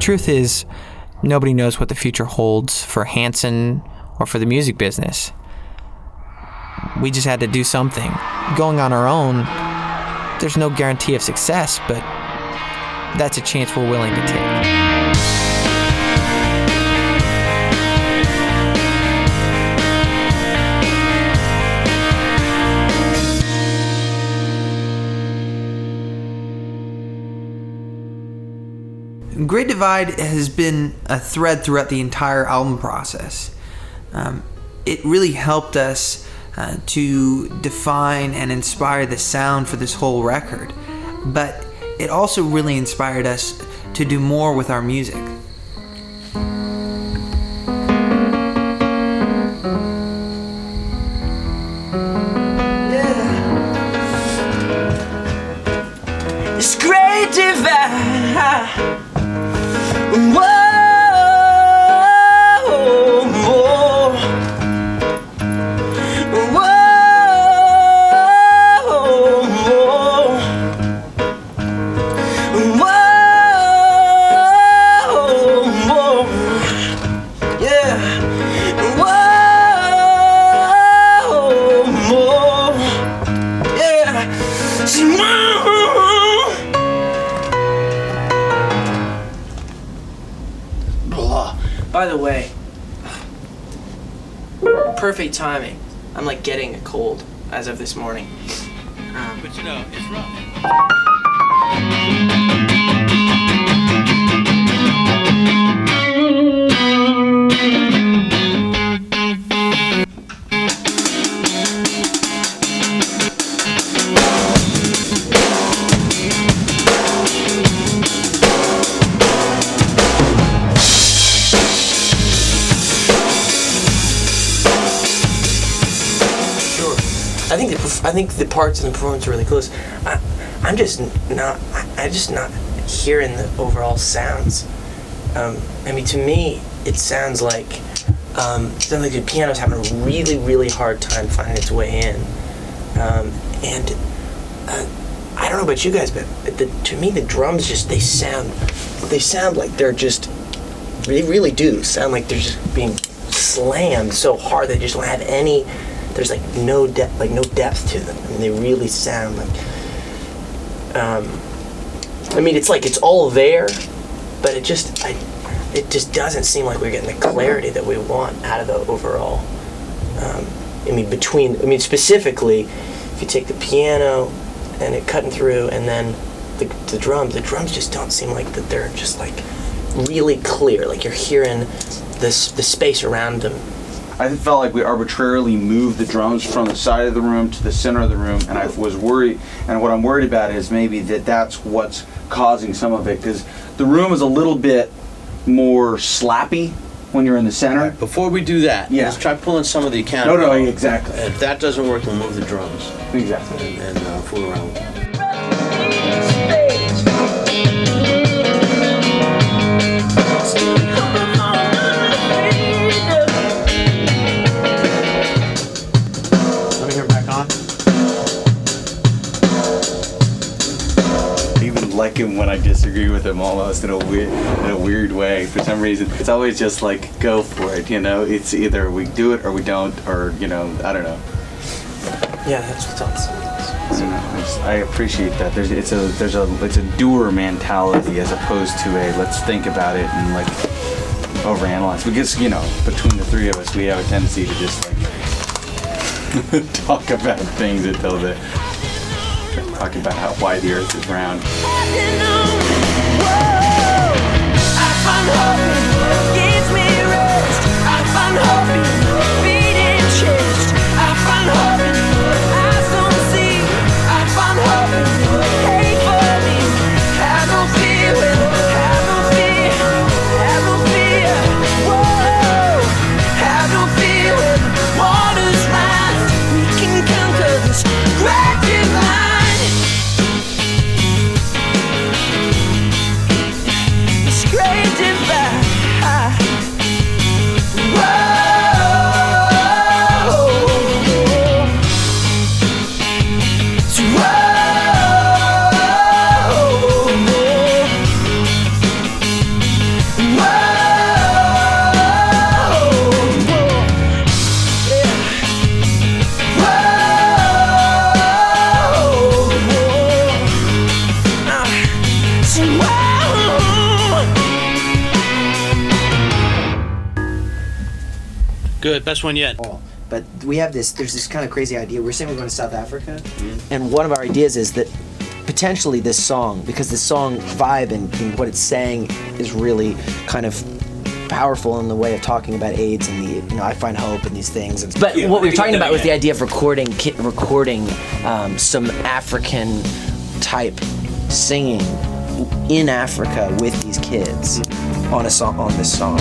truth is, nobody knows what the future holds for Hanson or for the music business. We just had to do something. Going on our own, there's no guarantee of success, but that's a chance we're willing to take. Great Divide has been a thread throughout the entire album process. It really helped us to define and inspire the sound for this whole record, but it also really inspired us to do more with our music. This great divide. Whoa, whoa, whoa, whoa, yeah, whoa, yeah. By the way, perfect timing. I'm like getting a cold as of this morning. But you know, it's rough. I think the parts and the performance are really close. I'm just not hearing the overall sounds. I mean, to me, it sounds like the piano's having a really, really hard time finding its way in. And I don't know about you guys, but to me, the drums they sound like they're just, they really do sound like they're just being slammed so hard they just don't have any. There's no depth to them. I mean, they really sound like. I mean, it's like it's all there, but it just doesn't seem like we're getting the clarity that we want out of the overall. I mean, specifically, if you take the piano and it cutting through, and then the drums just don't seem like that. They're just like really clear. Like you're hearing the space around them. I felt like we arbitrarily moved the drums from the side of the room to the center of the room, and I was worried, and what I'm worried about is maybe that's what's causing some of it, because the room is a little bit more slappy when you're in the center. Right, before we do that, let's try pulling some of the account. No, exactly. If that doesn't work, we'll move the drums. Exactly. And fool around with it. Like him when I disagree with him almost in a weird way. For some reason, it's always just like go for it, you know. It's either we do it or we don't, or I don't know. Yeah, that's what's awesome. I appreciate that. It's a doer mentality as opposed to a let's think about it and like overanalyze. Because between the three of us, we have a tendency to just like talk about things until talking about how wide the earth is round. Great divide. Good, best one yet. But there's this kind of crazy idea. We're saying we're going to South Africa, and one of our ideas is that potentially this song, because the song vibe and what it's saying is really kind of powerful in the way of talking about AIDS and I find hope in these things. But what we were talking about was the idea of recording some African type singing in Africa with these kids on this song.